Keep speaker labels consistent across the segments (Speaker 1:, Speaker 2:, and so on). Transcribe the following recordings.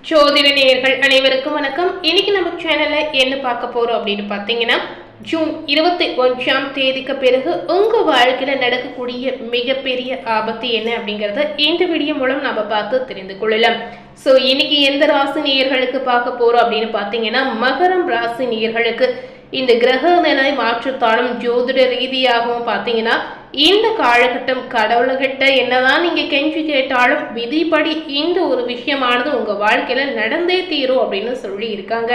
Speaker 1: ஜோதிட நேயர்கள் அனைவருக்கும் வணக்கம். இன்னைக்கு நம்ம சேனல்ல என்ன பார்க்க போறோம் அப்படின்னு பார்த்தீங்கன்னா, ஜூன் 21ஆம் தேதிக்கு பிறகு உங்க வாழ்க்கையில நடக்கக்கூடிய மிகப்பெரிய ஆபத்து என்ன அப்படிங்கறத இந்த வீடியோ மூலம் நம்ம பார்த்து தெரிந்து கொள்ளலாம். ஸோ இன்னைக்கு எந்த ராசி நேயர்களுக்கு பார்க்க போறோம் அப்படின்னு பார்த்தீங்கன்னா, மகரம் ராசி நேயர்களுக்கு இந்த கிரக நிலை மாற்றத்தாலும் ஜோதிட ரீதியாகவும் பார்த்தீங்கன்னா இந்த காலகட்டம் கடவுள்கிட்ட என்னதான் நீங்க கெஞ்சி கேட்டாலும் விதிப்படி இந்த ஒரு விஷயமானது உங்க வாழ்க்கையில நடந்தே தீரும் அப்படின்னு சொல்லி இருக்காங்க.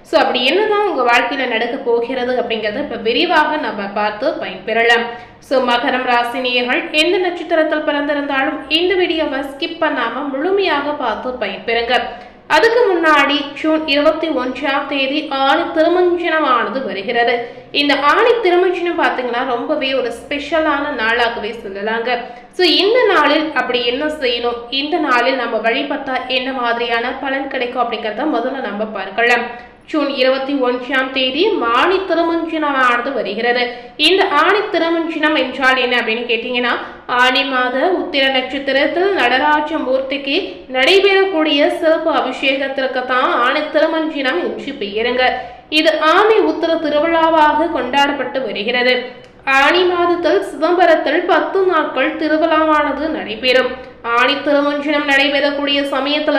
Speaker 1: ஸோ அப்படி என்னதான் உங்க வாழ்க்கையில நடக்க போகிறது அப்படிங்கறத இப்ப விரிவாக நம்ம பார்த்து பயன்பெறலாம். ஸோ மகரம் ராசினியர்கள் எந்த நட்சத்திரத்தில் பிறந்திருந்தாலும் இந்த வீடியோவை ஸ்கிப் பண்ணாம முழுமையாக பார்த்து பயன்பெறுங்க. அதுக்கு முன்னாடி ஜூன் 21ஆம் தேதி ஆணி திருமஞ்சனமானது வருகிறது. இந்த ஆணி திருமஞ்சனம் பார்த்தீங்கன்னா ரொம்பவே ஒரு ஸ்பெஷலான நாளாகவே சொல்லலாங்க. ஸோ இந்த நாளில் அப்படி என்ன செய்யணும், இந்த நாளில் நம்ம வழிபட்டா என்ன மாதிரியான பலன் கிடைக்கும் அப்படிங்கிறத முதல்ல நம்ம பார்க்கலாம். ஜூன் 21ஆம் தேதி ஆணி திருமஞ்சனமானது வருகிறது. இந்த ஆணி திருமஞ்சனம் என்றால் என்ன அப்படின்னு கேட்டீங்கன்னா, ஆணி மாத உத்திர நட்சத்திரத்தில் நடராஜ மூர்த்திக்கு நடைபெறக்கூடிய சிறப்பு அபிஷேகத்திற்கு தான் ஆணி திருமஞ்சனம் என்று பெயருங்க. இது ஆணி உத்திர திருவிழாவாக கொண்டாடப்பட்டு வருகிறது. ஆணி மாதத்தில் சிதம்பரத்தில் 10 நாட்கள் திருவிழாவானது நடைபெறும். ஆணி திருமஞ்சனம் நடைபெறக்கூடிய சமயத்துல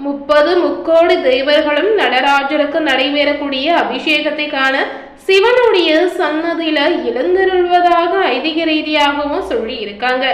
Speaker 1: 30 முக்கோடி தெய்வர்களும் நடராஜருக்கு நடைபெறக்கூடிய அபிஷேகத்தை காண சிவனுடைய சன்னதியில எழுந்தருள்வதாக ஐதீக ரீதியாகவும் சொல்லி இருக்காங்க.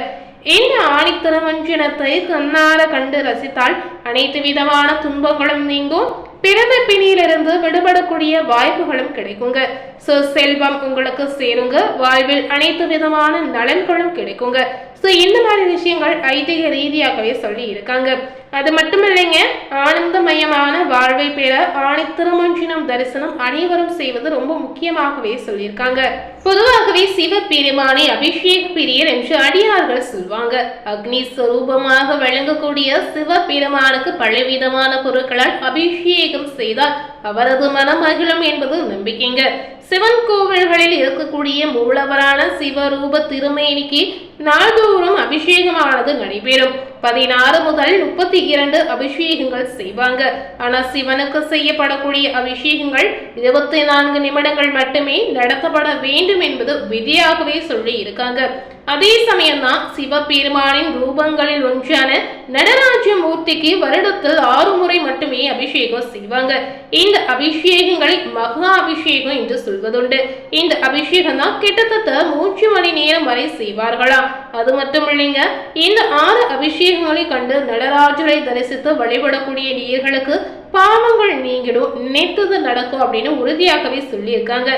Speaker 1: இந்த ஆணி திருமஞ்சனத்தை கண்ணார கண்டு ரசித்தால் அனைத்து விதமான துன்பங்களும் நீங்கும், பிறந்த பிணியிலிருந்து விடுபடக்கூடிய வாய்ப்புகளும் கிடைக்குங்க. ஸோ செல்வம் உங்களுக்கு சேருங்க, வாழ்வில் அனைத்து விதமான நலன்களும் கிடைக்குங்க. ஸோ இந்த மாதிரி விஷயங்கள் ஐதீக ரீதியாகவே சொல்லி இருக்காங்க. அது மட்டும் இல்லைங்க, ஆனந்தமயமான வாழ்வை பெற ஆணி திருமஞ்சனம் தரிசனம் அனைவரும் செய்வது ரொம்ப முக்கியமாகவே சொல்லியிருக்காங்க. பொதுவாகவே சிவபெருமானை அபிஷேக பிரியர் என்று அடியார்கள் சொல்வாங்க. அக்னி ஸ்வரூபமாக விளங்கக்கூடிய சிவபெருமானுக்கு பலவிதமான பொருட்களால் அபிஷேகம் செய்தால் அவரது மனம் மகிழும் என்பது நம்பிக்கைங்க. சிவன் கோவில்களில் இருக்கக்கூடிய மூலவரான சிவரூப திருமேனிக்கு நாள்தோறும் அபிஷேகமானது நடைபெறும். 16 முதல் 32 அபிஷேகங்கள் செய்வாங்க. ஆனா சிவனுக்கு செய்யப்படக்கூடிய அபிஷேகங்கள் 24 நிமிடங்கள் மட்டுமே நடத்தப்பட வேண்டும் என்பது விதியாகவே சொல்லி இருக்காங்க. அதே சமயம்தான் சிவபெருமானின் ரூபங்களில் ஒன்றான நடராஜ மூர்த்திக்கு வருடத்தில் 6 முறை மட்டுமே அபிஷேகம் செய்வாங்க. இந்த அபிஷேகங்களை மகா அபிஷேகம் என்று சொல்வதுண்டு. இந்த அபிஷேகம் தான் கிட்டத்தட்ட 3 மணி நேரம் வரை செய்வார்களாம். அது மட்டும் இல்லைங்க, இந்த 6 அபிஷேகங்களை கண்டு நடராஜரை தரிசித்து வழிபடக்கூடிய நேயர்களுக்கு பாவங்கள் நீங்கிடும், நினைத்தது நடக்கும் அப்படின்னு உறுதியாகவே சொல்லியிருக்காங்க.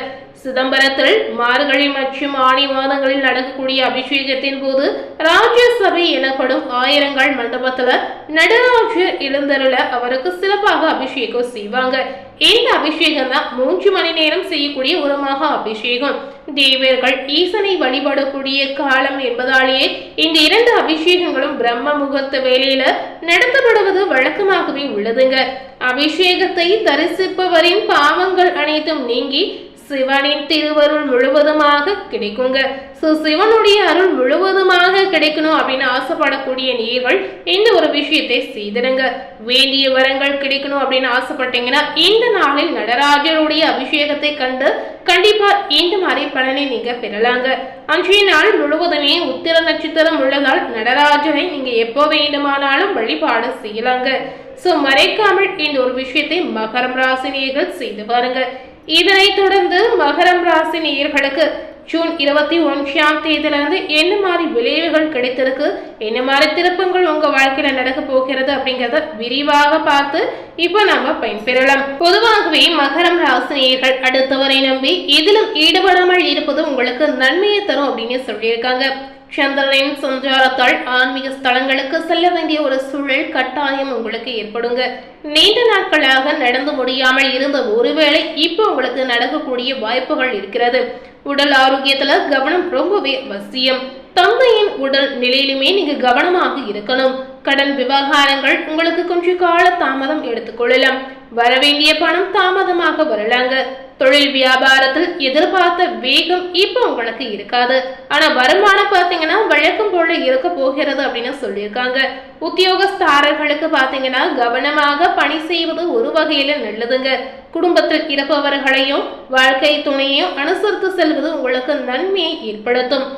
Speaker 1: சிதம்பரத்தில் மார்கழி மற்றும் ஆணி மாதங்களில் நடக்கக்கூடிய அபிஷேகத்தின் போது ராஜ்யசபை எனப்படும் ஆயிரங்கள் மண்டபத்துல நடராஜர் எழுந்தருள அவருக்கு சிறப்பாக அபிஷேகம் செய்வாங்க. இந்த அபிஷேகம் தான் 3 மணி நேரம் செய்யக்கூடிய ஒரு மகா அபிஷேகம். தேவர்கள் ஈசனை வழிபடக்கூடிய காலம் என்பதாலேயே இந்த 2 அபிஷேகங்களும் பிரம்ம முகூர்த்த வேளையில நடத்தப்படுவது வழக்கமாகவே உள்ளதுங்க. அபிஷேகத்தை தரிசிப்பவரின் பாவங்கள் அனைத்தும் நீங்கி சிவனின் திருவருள் முழுவதுமாக கிடைக்குங்க. ஸோ சிவனுடைய அருள் முழுவதுமாக கிடைக்கணும் அப்படின்னு ஆசைப்படக்கூடிய நேயர்கள் இந்த ஒரு விஷயத்தை செய்திருங்க. வேண்டிய வரங்கள் கிடைக்கணும் அப்படின்னு ஆசைப்பட்டீங்கன்னா இந்த நாளில் நடராஜருடைய அபிஷேகத்தை கண்டு கண்டிப்பா இந்த மாதிரி பலனை நீங்க பெறலாங்க. அன்றைய நாள் முழுவதுமே உத்திர நட்சத்திரம் உள்ளதால் நடராஜரை நீங்க எப்போ வேண்டுமானாலும் வழிபாடு செய்யலாங்க. ஸோ மறைக்காமல் இந்த ஒரு விஷயத்தை மகரம் ராசி நேயர்கள் செய்து பாருங்க. இதனைத் தொடர்ந்து மகரம் ராசி நேயர்களுக்கு ஜூன் 21ஆம் தேதியிலிருந்து என்ன மாதிரி விளைவுகள் கிடைத்திருக்கு, என்ன மாதிரி திருப்பங்கள் உங்க வாழ்க்கையில நடக்க போகிறது அப்படிங்கறத விரிவாக பார்த்து இப்போ நம்ம பயன்பெறலாம். பொதுவாகவே மகரம் ராசி நேயர்கள் அடுத்தவரை நம்பி எதிலும் ஈடுபடாமல் இருப்பது உங்களுக்கு நன்மையை தரும் அப்படின்னு சொல்லியிருக்காங்க. சந்திரனின் சஞ்சாரத்தால் ஆன்மீக ஸ்தலங்களுக்கு செல்ல வேண்டிய ஒரு சூழல் கட்டாயம் உங்களுக்கு ஏற்படுங்க. நீண்ட நாட்களாக நடந்து முடியாமல் இருந்த ஒருவேளை இப்போ உங்களுக்கு நடக்கக்கூடிய வாய்ப்புகள் இருக்கிறது. உடல் ஆரோக்கியத்துல கவனம் ரொம்பவே அவசியம். தந்தையின் உடல் நிலையிலுமே நீங்க கவனமாக இருக்கணும். கடன் விவகாரங்கள் உங்களுக்கு கொஞ்சம் கால தாமதம் எடுத்துக்கொள்ளலாம். வரவேண்டிய பணம் தாமதமாக வரலாங்க. தொழில் வியாபாரத்தில் எதிர்பார்த்த வேகம் இப்ப உங்களுக்கு இருக்காது. ஆனா வருமானம் பாத்தீங்கன்னா வழக்கம் போல இருக்க போகிறது அப்படின்னு சொல்லியிருக்காங்க. உத்தியோகஸ்தாரர்களுக்கு பாத்தீங்கன்னா கவனமாக பணி செய்வது ஒரு வகையில நல்லதுங்க. குடும்பத்தில் இருப்பவர்களையும் வாழ்க்கை துணையையும் அனுசரித்து செல்வது உங்களுக்கு நன்மையை ஏற்படுத்தும்.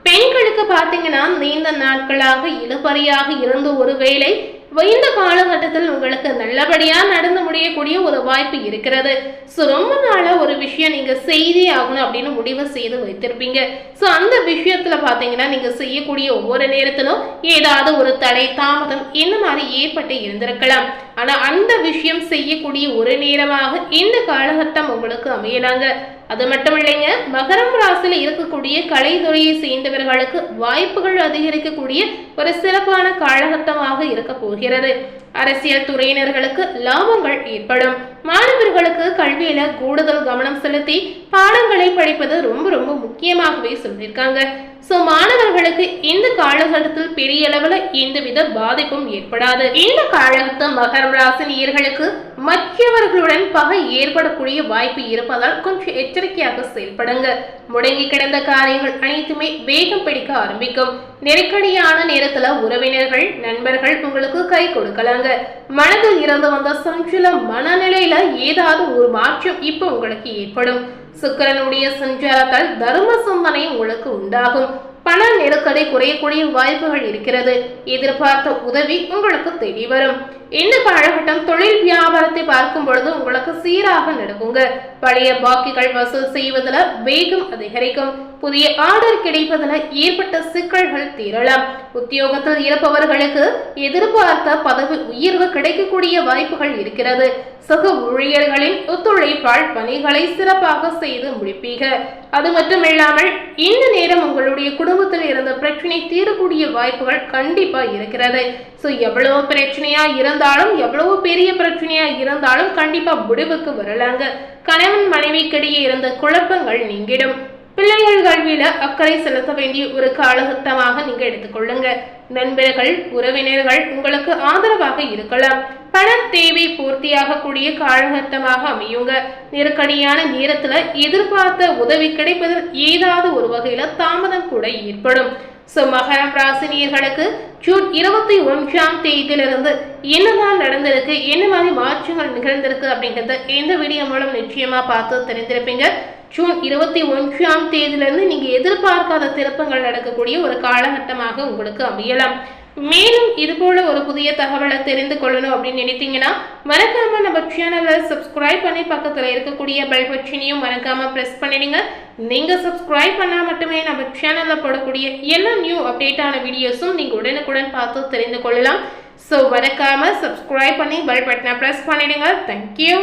Speaker 1: பெண்களுக்கு பாத்தீங்கன்னா நீண்ட நாட்களாக இழுபறியாக இருந்த ஒரு வேலை இந்த காலகட்டத்தில் உங்களுக்கு நல்லபடியா நடந்து முடியக்கூடிய ஒரு வாய்ப்பு இருக்கிறது. சோ ரொம்ப நாளா ஒரு விஷயம் நீங்க செய்தே ஆகணும் அப்படின்னு முடிவு செய்து வைத்திருப்பீங்க. சோ அந்த விஷயத்துல பாத்தீங்கன்னா நீங்க செய்யக்கூடிய ஒவ்வொரு நேரத்திலும் ஏதாவது ஒரு தடை தாமதம் இந்த மாதிரி ஏற்பட்டு இருந்திருக்கலாம். ஆனா அந்த விஷயம் செய்யக்கூடிய ஒரு நேரமாக இந்த காலகட்டம் உங்களுக்கு அமையலாங்க. அது மட்டும் இல்லைங்க, மகரம் ராசியில இருக்கக்கூடிய கலைத்துறையை சேர்ந்தவர்களுக்கு வாய்ப்புகள் அதிகரிக்கக்கூடிய ஒரு சிறப்பான காலகட்டமாக இருக்க போகிறது. அரசியல் துறையினர்களுக்கு லாபங்கள் ஏற்படும். மாணவர்களுக்கு கல்வியில கூடுதல் கவனம் செலுத்தி பாடங்களை படிப்பது ரொம்ப ரொம்ப முக்கியமாகவே சொல்லியிருக்காங்க. சோ மாணவர்களுக்கு இந்த காலகட்டத்தில் பெரிய அளவுல எந்தவித பாதிப்பும் ஏற்படாது. இந்த காலகட்டம் மகரம் ராசி நேயர்களுக்கு மற்றவர்களுடன் பகை ஏற்படக்கூடிய வாய்ப்பு இருப்பதால் கொஞ்சம் எச்சரிக்கையாக செயல்படுங்க. முடங்கி கிடந்த காரியங்கள் அனைத்துமே வேகம் பிடிக்க ஆரம்பிக்கும். நெருக்கடியான நேரத்துல உறவினர்கள் நண்பர்கள் உங்களுக்கு கை கொடுக்கலாங்க. மனதில் இருந்து வந்த சஞ்சல மனநிலையில ஏதாவது ஒரு மாற்றம் இப்ப உங்களுக்கு ஏற்படும். சுக்கிரனுடைய சஞ்சாரத்தால் தர்ம சிந்தனை உங்களுக்கு உண்டாகும். பண நெருக்கடி குறையக்கூடிய வாய்ப்புகள் இருக்கிறது. எதிர்பார்த்த உதவி உங்களுக்கு தேடி வரும். இந்த காலகட்டம் தொழில் வியாபாரத்தை பார்க்கும் பொழுது உங்களுக்கு சீராக நடக்குங்க. பழைய பாக்கிகள் வசூல் செய்வதில் வேகம் அதிகரிக்கும். புதிய ஆர்டர் கிடைப்பதில் ஏற்பட்ட சிக்கல்கள் தீரலாம். உத்தியோகத்தில் இருப்பவர்களுக்கு எதிர்பார்த்த பதவி உயர்வு கிடைக்கக்கூடிய வாய்ப்புகள் இருக்கிறது. சக ஊழியர்களின் ஒத்துழைப்பால் பணிகளை சிறப்பாக செய்து முடிப்பீங்க. அது மட்டுமில்லாமல் இந்த நேரம் உங்களுடைய குடும்பத்தில் இருந்த பிரச்சனை தீரக்கூடிய வாய்ப்புகள் கண்டிப்பா இருக்கிறது. சோ எவ்வளவு பிரச்சனையா இருந்தாலும் எவ்வளவு பெரிய பிரச்சனையா இருந்தாலும் கண்டிப்பா முடிவுக்கு வரலாங்க. கணவன் மனைவிக்கிடையே இருந்த குழப்பங்கள் நீங்கிடும். பிள்ளைகள் கல்வியில அக்கறை செலுத்த வேண்டிய ஒரு காலகட்டமாக நீங்க எடுத்துக்கொள்ளுங்க. நண்பர்கள் உறவினர்கள் உங்களுக்கு ஆதரவாக இருக்கலாம். பண தேவை பூர்த்தியாக கூடிய காலகட்டமாக அமையுங்க. நெருக்கடியான நேரத்துல எதிர்பார்த்த உதவி கிடைப்பதில் ஏதாவது ஒரு வகையில தாமதம் கூட ஏற்படும். சோ மகரம் ராசினியர்களுக்கு ஜூன் 21ஆம் தேதியிலிருந்து என்னதான் நடந்திருக்கு, என்ன மாதிரி மாற்றங்கள் நிகழ்ந்திருக்கு அப்படிங்கறத இந்த வீடியோ மூலம் நிச்சயமா பார்த்து தெரிந்திருப்பீங்க. ஜூன் 21ஆம் தேதியிலிருந்து நீங்க எதிர்பார்க்காத திருப்பங்கள் நடக்கக்கூடிய ஒரு காலகட்டமாக உங்களுக்கு அமையலாம். மேலும் இது போல ஒரு புதிய தகவலை தெரிந்து கொள்ளணும் அப்படின்னு நினைத்தீங்கன்னா மறக்காம நம்ம சேனலை சப்ஸ்கிரைப் பண்ணி பக்கத்துல இருக்கக்கூடிய பெல் பட்டனையும் மறக்காம பிரஸ் பண்ணிடுங்க. நீங்க சப்ஸ்கிரைப் பண்ணா மட்டுமே நம்ம சேனல்ல போடக்கூடிய எல்லா நியூ அப்டேட்டான வீடியோஸும் நீங்க உடனுக்குடன் பார்த்து தெரிந்து கொள்ளலாம். ஸோ மறக்காம சப்ஸ்கிரைப் பண்ணி பெல் பட்டனை பிரஸ் பண்ணிடுங்க. தேங்க்யூ.